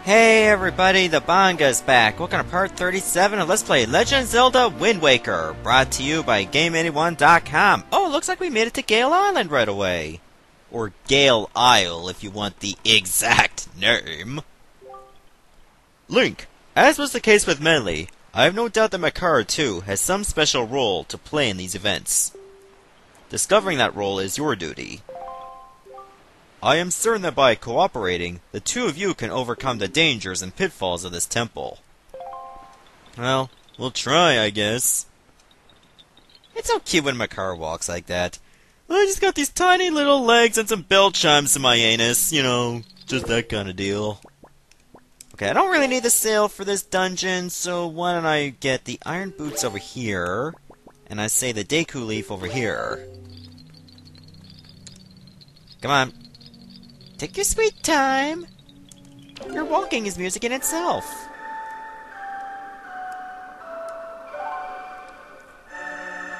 Hey everybody, the Banga's back. Welcome to part 37 of Let's Play Legend of Zelda Wind Waker, brought to you by Game81.com. Oh, it looks like we made it to Gale Island right away. Or Gale Isle, if you want the exact name. Link, as was the case with Melee, I have no doubt that Makar, too, has some special role to play in these events. Discovering that role is your duty. I am certain that by cooperating, the two of you can overcome the dangers and pitfalls of this temple. Well, we'll try, I guess. It's so cute when Makar walks like that. Well, he's got these tiny little legs and some bell chimes to my anus, you know, just that kind of deal. Okay, I don't really need the sail for this dungeon, so why don't I get the iron boots over here, and I say the Deku leaf over here. Come on. Take your sweet time. Your walking is music in itself.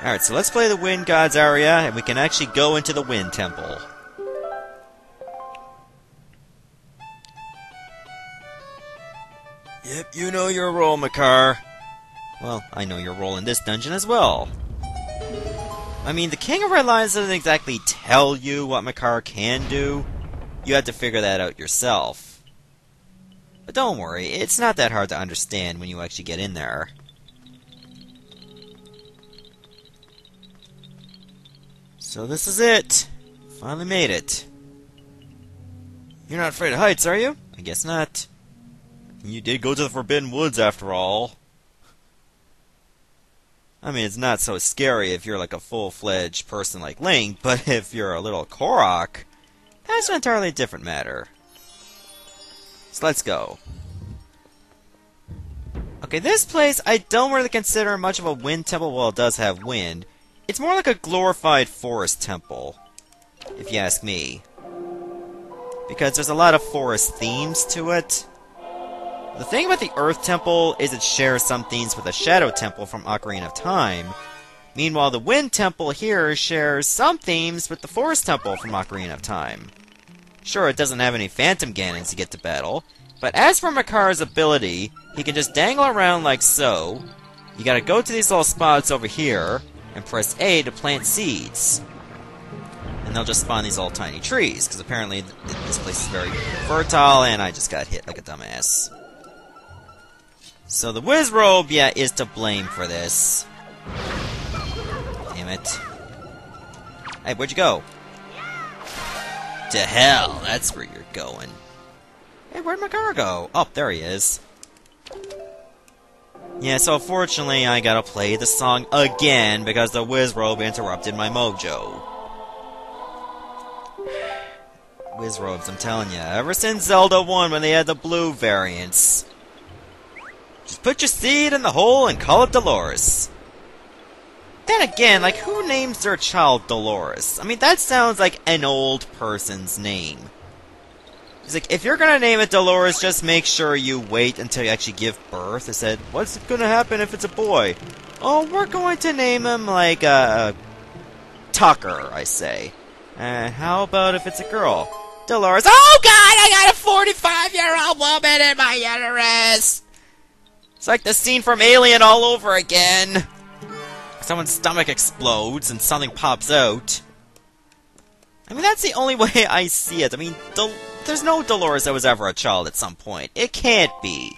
Alright, so let's play the Wind God's area, and we can actually go into the Wind Temple. Yep, you know your role, Makar. Well, I know your role in this dungeon as well. I mean, the King of Red Lions doesn't exactly tell you what Makar can do. You have to figure that out yourself. But don't worry, it's not that hard to understand when you actually get in there. So this is it. Finally made it. You're not afraid of heights, are you? I guess not. You did go to the Forbidden Woods after all. I mean, it's not so scary if you're like a full-fledged person like Link, but if you're a little Korok, that's an entirely different matter. So let's go. Okay, this place I don't really consider much of a wind temple while it does have wind. It's more like a glorified forest temple, if you ask me. Because there's a lot of forest themes to it. The thing about the Earth Temple is it shares some themes with the Shadow Temple from Ocarina of Time. Meanwhile, the Wind Temple here shares some themes with the Forest Temple from Ocarina of Time. Sure, it doesn't have any Phantom Ganons to get to battle, but as for Makar's ability, he can just dangle around like so. You gotta go to these little spots over here, and press A to plant seeds. And they'll just spawn these little tiny trees, because apparently this place is very fertile, and I just got hit like a dumbass. So the Wizrobe, yeah, is to blame for this. Damn it. Hey, where'd you go? To hell, that's where you're going. Hey, where'd Makar go? Oh, there he is. Yeah, so fortunately I gotta play the song again because the Wizrobe interrupted my mojo. Wizrobes, I'm telling ya, ever since Zelda 1 when they had the blue variants. Just put your seed in the hole and call it Dolores. Then again, like, who names their child Dolores? I mean, that sounds like an old person's name. It's like, if you're gonna name it Dolores, just make sure you wait until you actually give birth. They said, what's gonna happen if it's a boy? Oh, we're going to name him, like, Tucker, I say. How about if it's a girl? Dolores. Oh, God, I got a 45-year-old woman in my uterus! It's like the scene from Alien all over again. Someone's stomach explodes and something pops out. I mean, that's the only way I see it. I mean, there's no Dolores that was ever a child at some point. It can't be.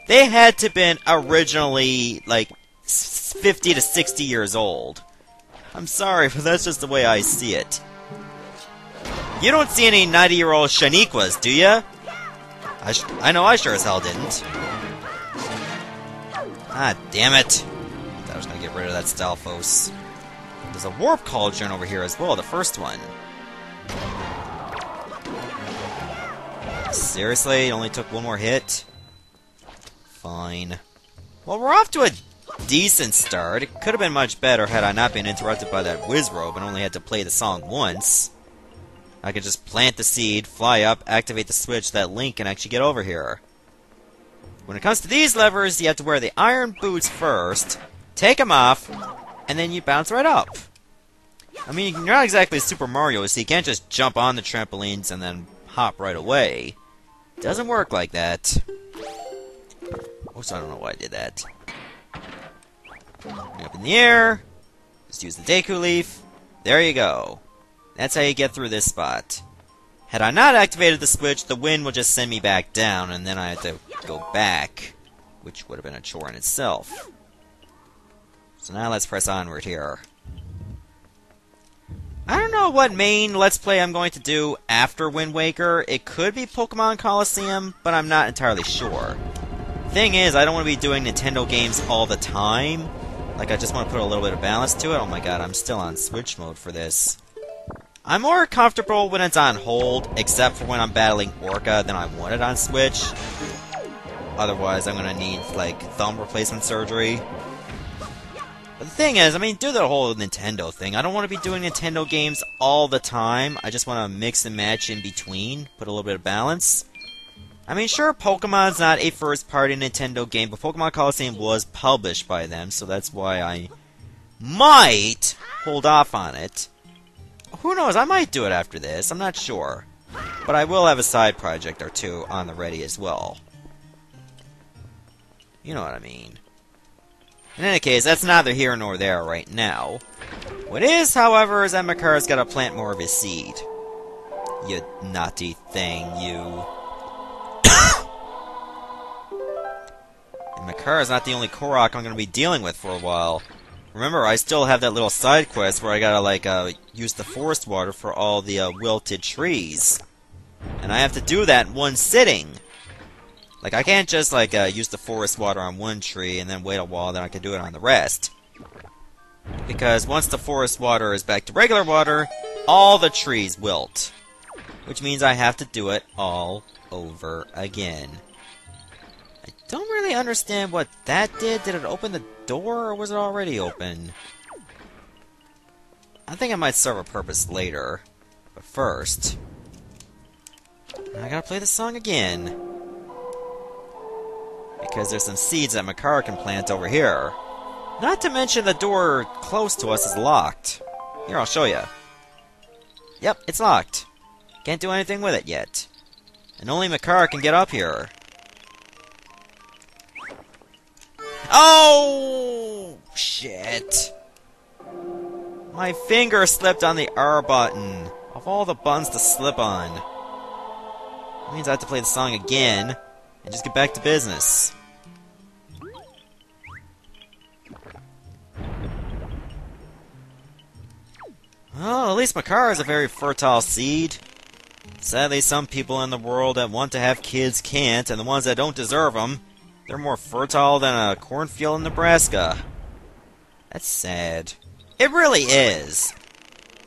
They had to have been originally, like, 50 to 60 years old. I'm sorry, but that's just the way I see it. You don't see any 90-year-old Shaniquas, do ya? I know I sure as hell didn't. Ah, damn it. I was gonna get rid of that Stalfos. There's a warp cauldron over here as well, the first one. Seriously? It only took one more hit? Fine. Well, we're off to a decent start. It could have been much better had I not been interrupted by that Wizrobe and only had to play the song once. I could just plant the seed, fly up, activate the switch so that Link can actually get over here. When it comes to these levers, you have to wear the iron boots first, take them off, and then you bounce right up. I mean, you're not exactly Super Mario, so you can't just jump on the trampolines and then hop right away. Doesn't work like that. Oops, I don't know why I did that. Up in the air. Just use the Deku Leaf. There you go. That's how you get through this spot. Had I not activated the switch, the wind would just send me back down, and then I had to go back, which would have been a chore in itself. So now let's press onward here. I don't know what main Let's Play I'm going to do after Wind Waker. It could be Pokemon Coliseum, but I'm not entirely sure. Thing is, I don't want to be doing Nintendo games all the time. Like, I just want to put a little bit of balance to it. Oh my god, I'm still on Switch mode for this. I'm more comfortable when it's on hold, except for when I'm battling Orca than I want it on Switch. Otherwise, I'm gonna need, like, thumb replacement surgery. But the thing is, I mean, do the whole Nintendo thing. I don't want to be doing Nintendo games all the time. I just want to mix and match in between, put a little bit of balance. I mean, sure, Pokemon's not a first-party Nintendo game, but Pokemon Coliseum was published by them, so that's why I might hold off on it. Who knows, I might do it after this, I'm not sure. But I will have a side project or two on the ready as well. You know what I mean. In any case, that's neither here nor there right now. What is, however, is that Makar's got to plant more of his seed. You naughty thing, you. And Makar is not the only Korok I'm going to be dealing with for a while. Remember, I still have that little side quest where I gotta, like, use the forest water for all the, wilted trees. And I have to do that in one sitting. Like, I can't just, like, use the forest water on one tree and then wait a while, then I can do it on the rest. Because once the forest water is back to regular water, all the trees wilt. Which means I have to do it all over again. I don't really understand what that did. Did it open the door, or was it already open? I think it might serve a purpose later. But first, I gotta play the song again. Because there's some seeds that Makar can plant over here. Not to mention the door close to us is locked. Here, I'll show you. Yep, it's locked. Can't do anything with it yet. And only Makar can get up here. Oh! Shit. My finger slipped on the R button. Of all the buttons to slip on. That means I have to play the song again. And just get back to business. Well, at least Makar is a very fertile seed. Sadly, some people in the world that want to have kids can't, and the ones that don't deserve them, they're more fertile than a cornfield in Nebraska. That's sad. It really is.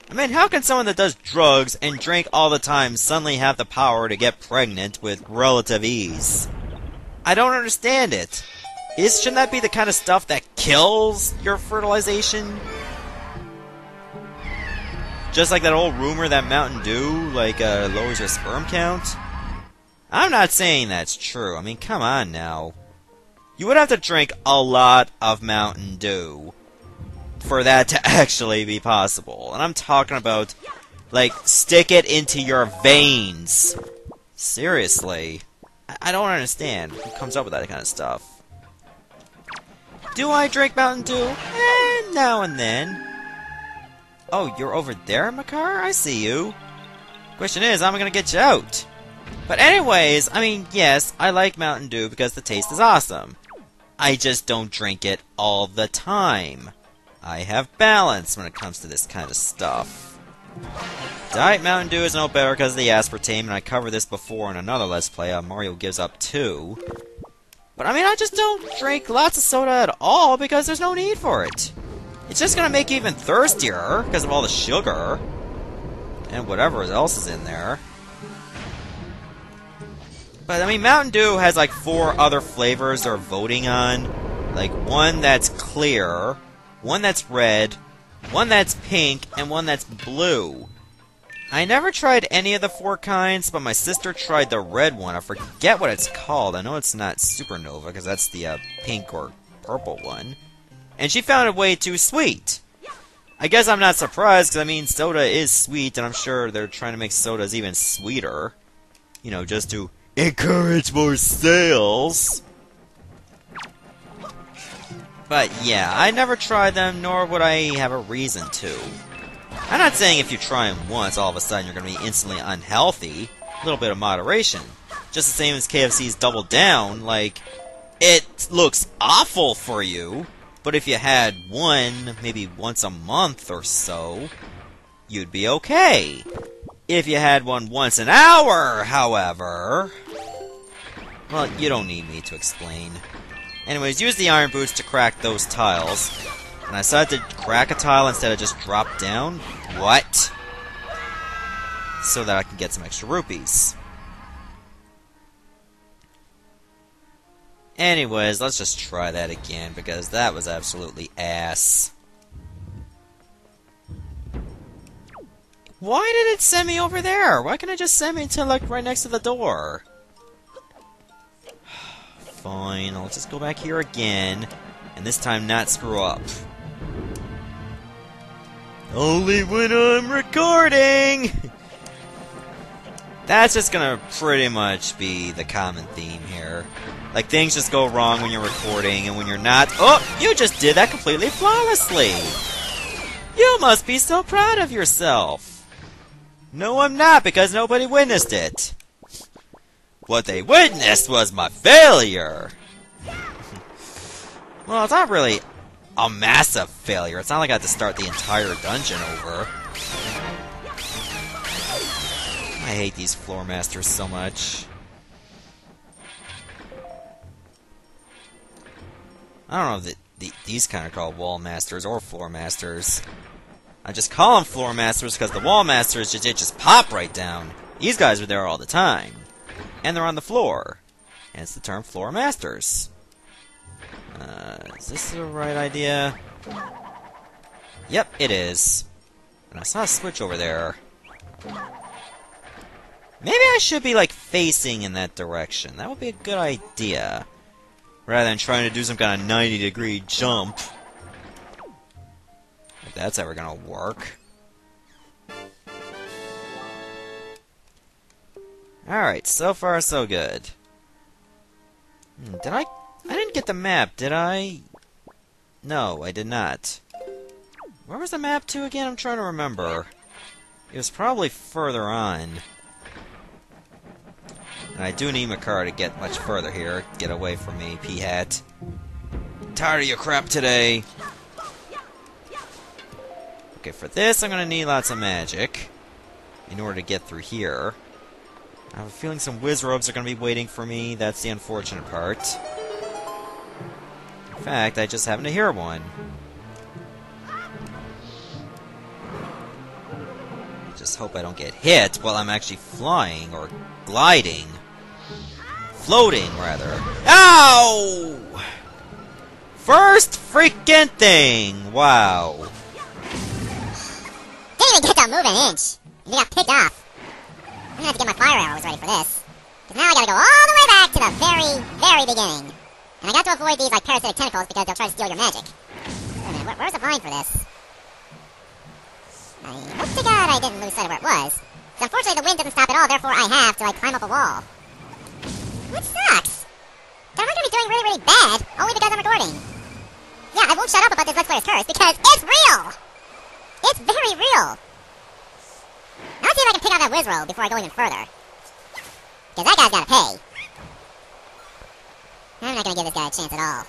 I mean, how can someone that does drugs and drink all the time suddenly have the power to get pregnant with relative ease? I don't understand it. Shouldn't that be the kind of stuff that kills your fertilization? Just like that old rumor that Mountain Dew, like, lowers your sperm count? I'm not saying that's true. I mean, come on now. You would have to drink a lot of Mountain Dew for that to actually be possible. And I'm talking about, like, stick it into your veins. Seriously. I don't understand who comes up with that kind of stuff. Do I drink Mountain Dew? Now and then. Oh, you're over there, Makar? I see you. Question is, how am I gonna get you out? But anyways, I mean, yes, I like Mountain Dew because the taste is awesome. I just don't drink it all the time. I have balance when it comes to this kind of stuff. Diet Mountain Dew is no better because of the aspartame, and I covered this before in another Let's Play, Mario Gives Up 2. But I mean, I just don't drink lots of soda at all because there's no need for it. It's just gonna make you even thirstier because of all the sugar. And whatever else is in there. But I mean, Mountain Dew has like 4 other flavors they're voting on. Like one that's clear, one that's red, one that's pink, and one that's blue. I never tried any of the 4 kinds, but my sister tried the red one. I forget what it's called. I know it's not Supernova, because that's the pink or purple one. And she found it way too sweet. I guess I'm not surprised, because I mean, soda is sweet, and I'm sure they're trying to make sodas even sweeter. You know, just to encourage more sales. But yeah, I never tried them, nor would I have a reason to. I'm not saying if you try them once, all of a sudden you're going to be instantly unhealthy. A little bit of moderation. Just the same as KFC's Double Down, like, it looks awful for you, but if you had one, maybe once a month or so, you'd be okay. If you had one once an hour, however... well, you don't need me to explain. Anyways, use the iron boots to crack those tiles. And I decided to crack a tile instead of just drop down? What? So that I can get some extra rupees. Anyways, let's just try that again, because that was absolutely ass. Why did it send me over there? Why can't it just send me to, like, right next to the door? Fine, I'll just go back here again, and this time not screw up. Only when I'm recording! That's just gonna pretty much be the common theme here. Like, things just go wrong when you're recording, and when you're not... oh! You just did that completely flawlessly! You must be so proud of yourself! No, I'm not, because nobody witnessed it! What they witnessed was my failure! Well, it's not really a massive failure. It's not like I had to start the entire dungeon over. I hate these floor masters so much. I don't know if these kind of called wall masters or floor masters. I just call them floor masters because the wall masters just pop right down. These guys are there all the time. And they're on the floor. Hence the term floor masters. Is this the right idea? Yep, it is. And I saw a switch over there. Maybe I should be, like, facing in that direction. That would be a good idea. Rather than trying to do some kind of 90-degree jump. If that's ever gonna work. Alright, so far so good. Did I didn't get the map, did I? No, I did not. Where was the map to again? I'm trying to remember. It was probably further on. And I do need Makar to get much further here. Get away from me, P-Hat. Tired of your crap today. Okay, for this I'm gonna need lots of magic in order to get through here. I have a feeling some Wizrobes are going to be waiting for me. That's the unfortunate part. In fact, I just happen to hear one. I just hope I don't get hit while I'm actually flying, or gliding. Floating, rather. Ow! First freaking thing! Wow. Didn't even get to move an inch. You got picked off. I'm gonna have to get my fire arrows ready for this. Because now I gotta go all the way back to the very, very beginning. And I got to avoid these, like, parasitic tentacles because they'll try to steal your magic. Wait a minute, where's the vine for this? I hope to God I didn't lose sight of where it was. Because unfortunately the wind doesn't stop at all, therefore I have to, like, climb up a wall. Which sucks. Am I gonna be doing really, really bad only because I'm recording? Yeah, I won't shut up about this Let's Player's Curse because it's real! It's very real! Now let's see if I can pick out that Wizrobe before I go even further. Because that guy's gotta pay. I'm not gonna give this guy a chance at all.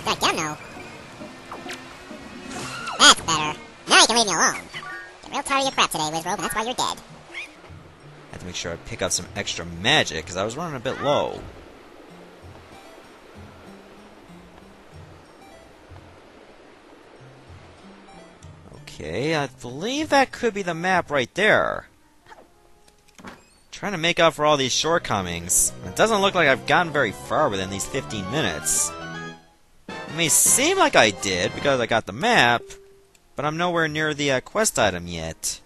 Dadgum, that's better. Now you can leave me alone. Get real tired of your crap today, Wizrobe, and that's why you're dead. I have to make sure I pick up some extra magic, because I was running a bit low. Okay, I believe that could be the map right there. Trying to make up for all these shortcomings. It doesn't look like I've gotten very far within these 15 minutes. It may seem like I did, because I got the map, but I'm nowhere near the quest item yet.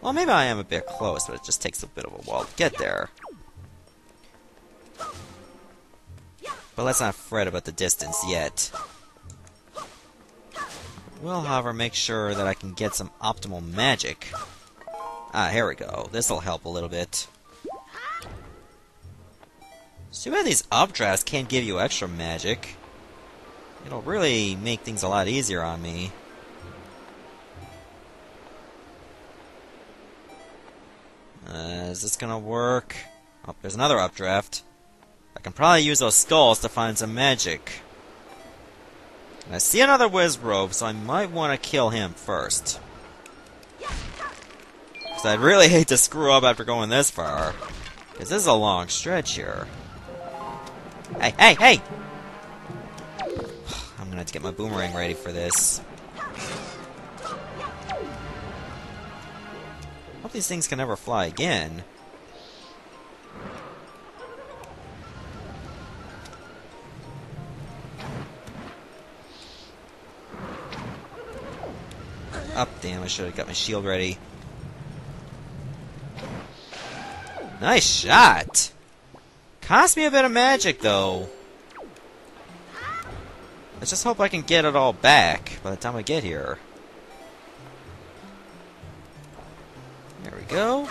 Well, maybe I am a bit close, but it just takes a bit of a while to get there. But let's not fret about the distance yet. Will, however, make sure that I can get some optimal magic. Ah, here we go. This'll help a little bit. It's too bad these updrafts can't give you extra magic. It'll really make things a lot easier on me. Is this gonna work? Oh, there's another updraft. I can probably use those skulls to find some magic. And I see another Wizrobe, so I might want to kill him first. Because I'd really hate to screw up after going this far. Because this is a long stretch here. Hey, hey, hey! I'm gonna have to get my boomerang ready for this. Hope these things can never fly again. Up, damn, I should have got my shield ready. Nice shot! Cost me a bit of magic, though. Let's just hope I can get it all back by the time I get here. There we go.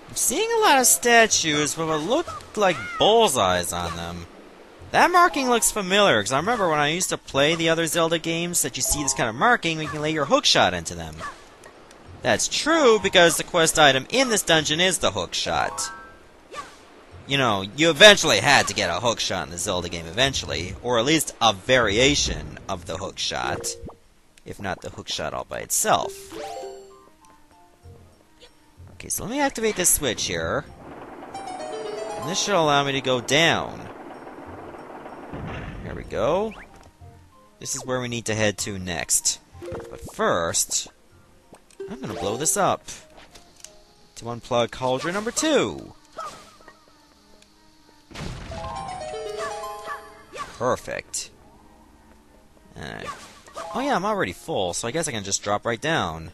I'm seeing a lot of statues with what look like bullseyes on them. That marking looks familiar, because I remember when I used to play the other Zelda games that you see this kind of marking, you can lay your hookshot into them. That's true, because the quest item in this dungeon is the hookshot. You know, you eventually had to get a hookshot in the Zelda game eventually, or at least a variation of the hookshot, if not the hookshot all by itself. Okay, so let me activate this switch here. And this should allow me to go down. There we go. This is where we need to head to next. But first, I'm gonna blow this up. To unplug cauldron number 2. Perfect. Oh yeah, I'm already full, so I guess I can just drop right down.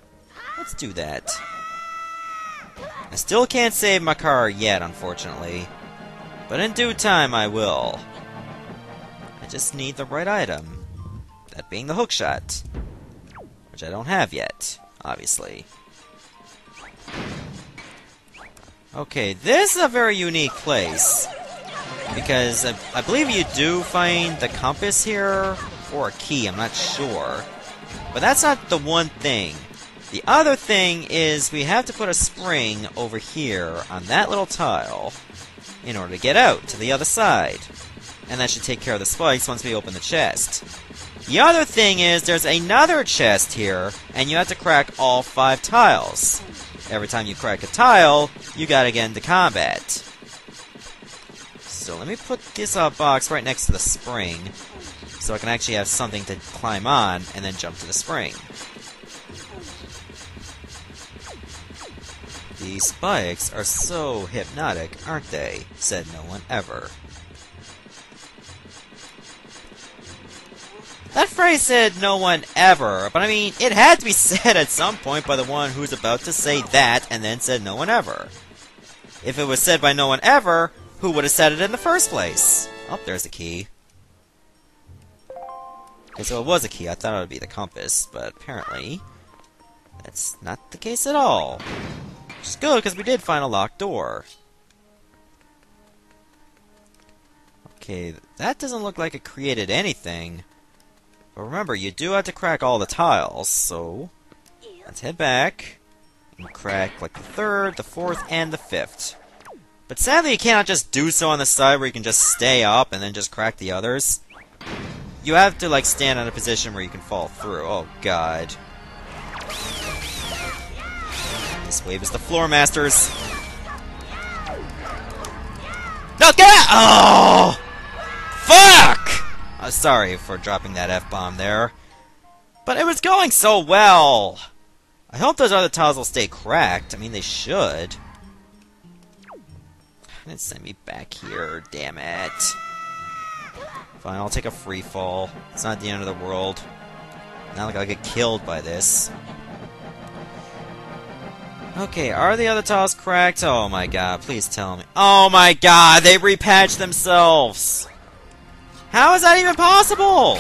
Let's do that. I still can't save Makar yet, unfortunately. But in due time, I will. I just need the right item. That being the hookshot. Which I don't have yet, obviously. Okay, this is a very unique place. Because I believe you do find the compass here, or a key, I'm not sure. But that's not the one thing. The other thing is we have to put a spring over here on that little tile in order to get out to the other side. And that should take care of the spikes once we open the chest. The other thing is there's another chest here, and you have to crack all 5 tiles. Every time you crack a tile, you gotta get into combat. So let me put this box right next to the spring, so I can actually have something to climb on and then jump to the spring. These spikes are so hypnotic, aren't they? Said no one ever. That phrase said no one ever, but I mean, it had to be said at some point by the one who's about to say that and then said no one ever. If it was said by no one ever, who would have said it in the first place? Oh, there's a key. Okay, so it was a key. I thought it would be the compass, but apparently that's not the case at all. Which is good, because we did find a locked door. Okay, that doesn't look like it created anything. But remember, you do have to crack all the tiles, so let's head back and crack like the 3rd, the 4th, and the 5th. But sadly, you cannot just do so on the side where you can just stay up and then just crack the others. You have to, like, stand in a position where you can fall through. Oh, God. This wave is the Floor Masters. No, get out! Oh! Fuck! Sorry for dropping that F-bomb there. But it was going so well! I hope those other tiles will stay cracked. I mean, they should. Didn't send me back here, damn it. Fine, I'll take a free fall. It's not the end of the world. Not like I'll get killed by this. Okay, are the other tiles cracked? Oh my god, please tell me. Oh my god, they repatched themselves! How is that even possible?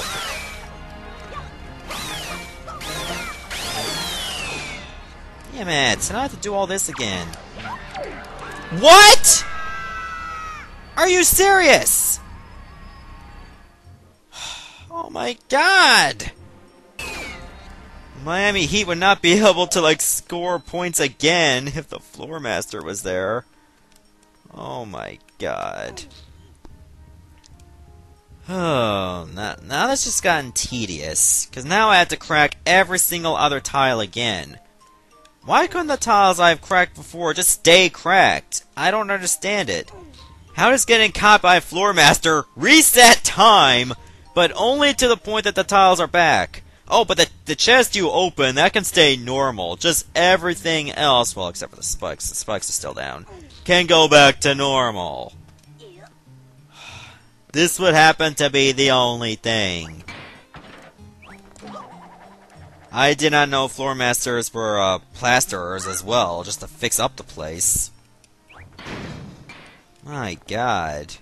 Damn it, now I have to do all this again. What?! Are you serious?! Oh my god! Miami Heat would not be able to, like, score points again if the Floor Master was there. Oh my god. Oh, now that's just gotten tedious. Because now I have to crack every single other tile again. Why couldn't the tiles I've cracked before just stay cracked? I don't understand it. How does getting caught by Floor Master reset time, but only to the point that the tiles are back? Oh, but the chest you open, that can stay normal. Just everything else, well, except for the spikes. The spikes are still down. Can go back to normal. This would happen to be the only thing. I did not know Floor Masters were plasterers as well, just to fix up the place. My god.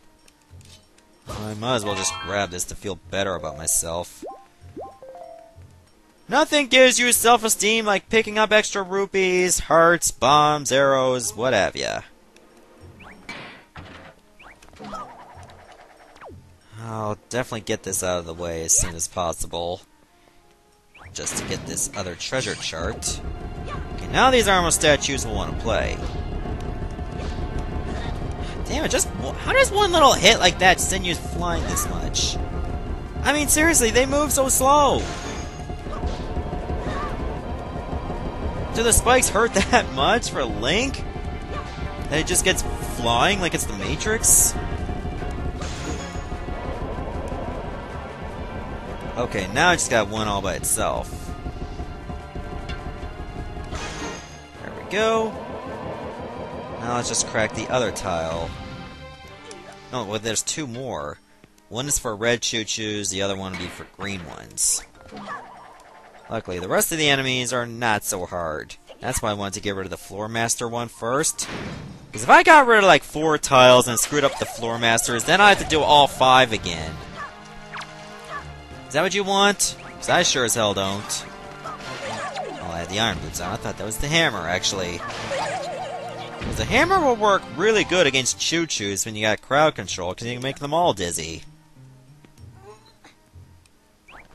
I might as well just grab this to feel better about myself. Nothing gives you self-esteem like picking up extra rupees, hearts, bombs, arrows, what have ya. I'll definitely get this out of the way as soon as possible. Just to get this other treasure chart. Okay, now these Armo statues will want to play. Damn it, how does one little hit like that send you flying this much? I mean, seriously, they move so slow! Do the spikes hurt that much for Link? That it just gets flying like it's the Matrix? Okay, now I just got one all by itself. There we go. Now let's just crack the other tile. Oh, well, there's two more. One is for red choo-choos, the other one will be for green ones. Luckily, the rest of the enemies are not so hard. That's why I wanted to get rid of the Floor Master one first. Because if I got rid of like 4 tiles and screwed up the Floor Masters, then I have to do all 5 again. Is that what you want? Because I sure as hell don't. Oh, I had the iron boots on. I thought that was the hammer, actually. Because the hammer will work really good against choo-choos when you got crowd control, because you can make them all dizzy.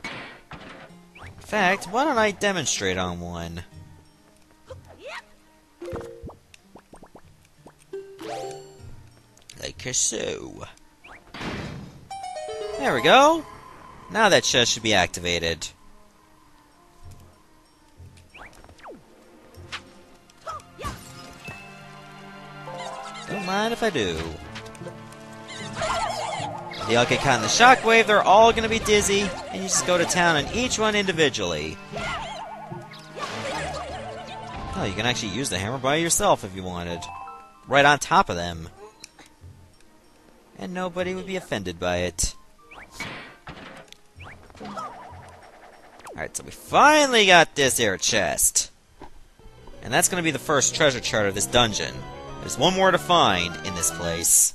In fact, why don't I demonstrate on one? Like so. There we go. Now that chest should be activated. Don't mind if I do. They all get caught in the shockwave, they're all gonna be dizzy, and you just go to town on each one individually. Oh, you can actually use the hammer by yourself if you wanted. Right on top of them. And nobody would be offended by it. Alright, so we finally got this air chest. And that's gonna be the first treasure chart of this dungeon. There's one more to find in this place.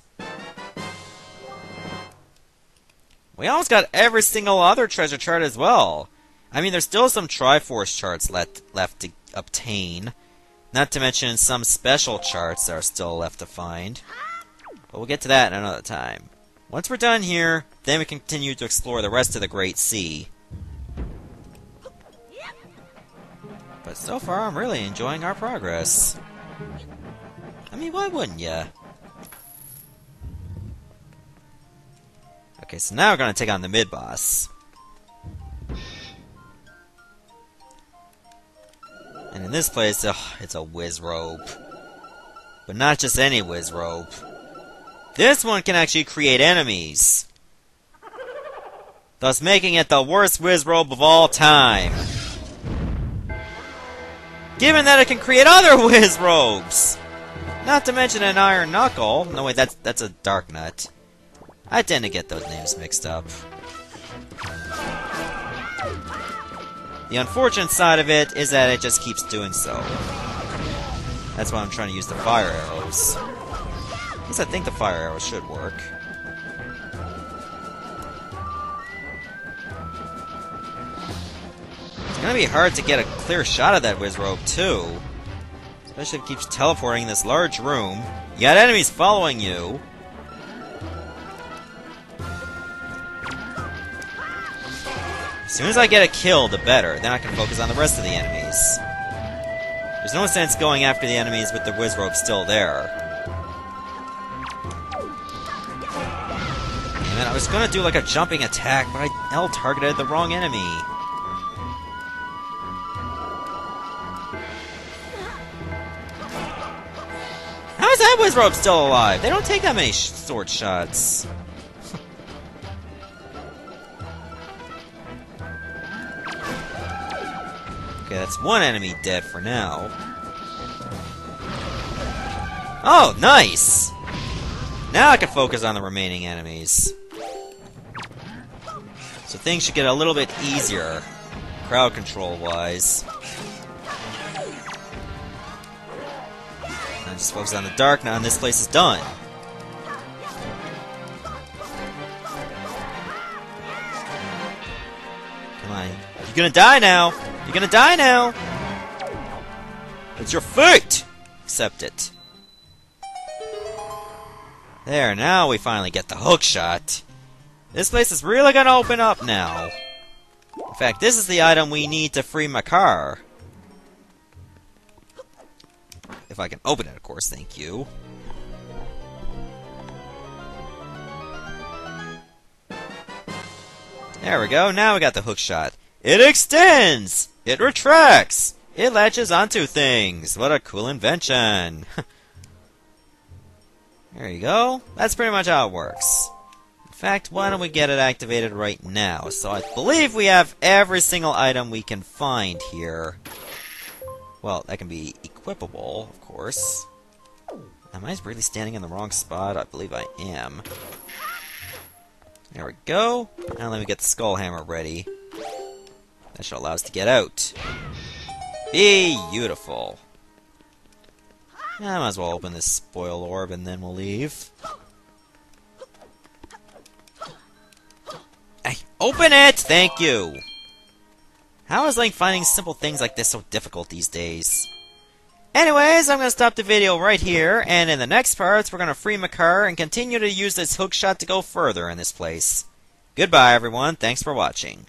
We almost got every single other treasure chart as well. I mean, there's still some Triforce charts left to obtain. Not to mention some special charts that are still left to find. But we'll get to that another time. Once we're done here, then we can continue to explore the rest of the Great Sea. But so far, I'm really enjoying our progress. I mean, why wouldn't ya? Okay, so now we're gonna take on the mid-boss. And in this place, it's a whiz rope. But not just any whiz rope. This one can actually create enemies. Thus making it the worst whiz rope of all time. Given that it can create other whiz ropes! Not to mention an iron knuckle. No, wait, that's a dark nut. I tend to get those names mixed up. The unfortunate side of it is that it just keeps doing so. That's why I'm trying to use the fire arrows. At least I think the fire arrows should work. It's gonna be hard to get a clear shot of that whiz rope, too. Especially if it keeps teleporting in this large room. You got enemies following you. As soon as I get a kill, the better. Then I can focus on the rest of the enemies. There's no sense going after the enemies with the whiz rope still there. Damn it, I was gonna do like a jumping attack, but I L-targeted the wrong enemy. How is that whiz rope still alive? They don't take that many sword shots. Okay, that's one enemy dead for now. Oh, nice! Now I can focus on the remaining enemies. So things should get a little bit easier, crowd control-wise. I just focus on the dark now, and this place is done. Come on. You're gonna die now! You're gonna die now! It's your fate! Accept it. There, now we finally get the hook shot. This place is really gonna open up now. In fact, this is the item we need to free Makar. If I can open it, of course, thank you. There we go, now we got the hook shot. It extends! It retracts! It latches onto things! What a cool invention! There you go. That's pretty much how it works. In fact, why don't we get it activated right now? So I believe we have every single item we can find here. Well, that can be equipable, of course. Am I really standing in the wrong spot? I believe I am. There we go. Now let me get the skull hammer ready. That should allow us to get out. Beautiful. I might as well open this spoil orb and then we'll leave. Hey, open it! Thank you! How is Link finding simple things like this so difficult these days? Anyways, I'm gonna stop the video right here, and in the next parts we're gonna free Makar and continue to use this hookshot to go further in this place. Goodbye everyone, thanks for watching.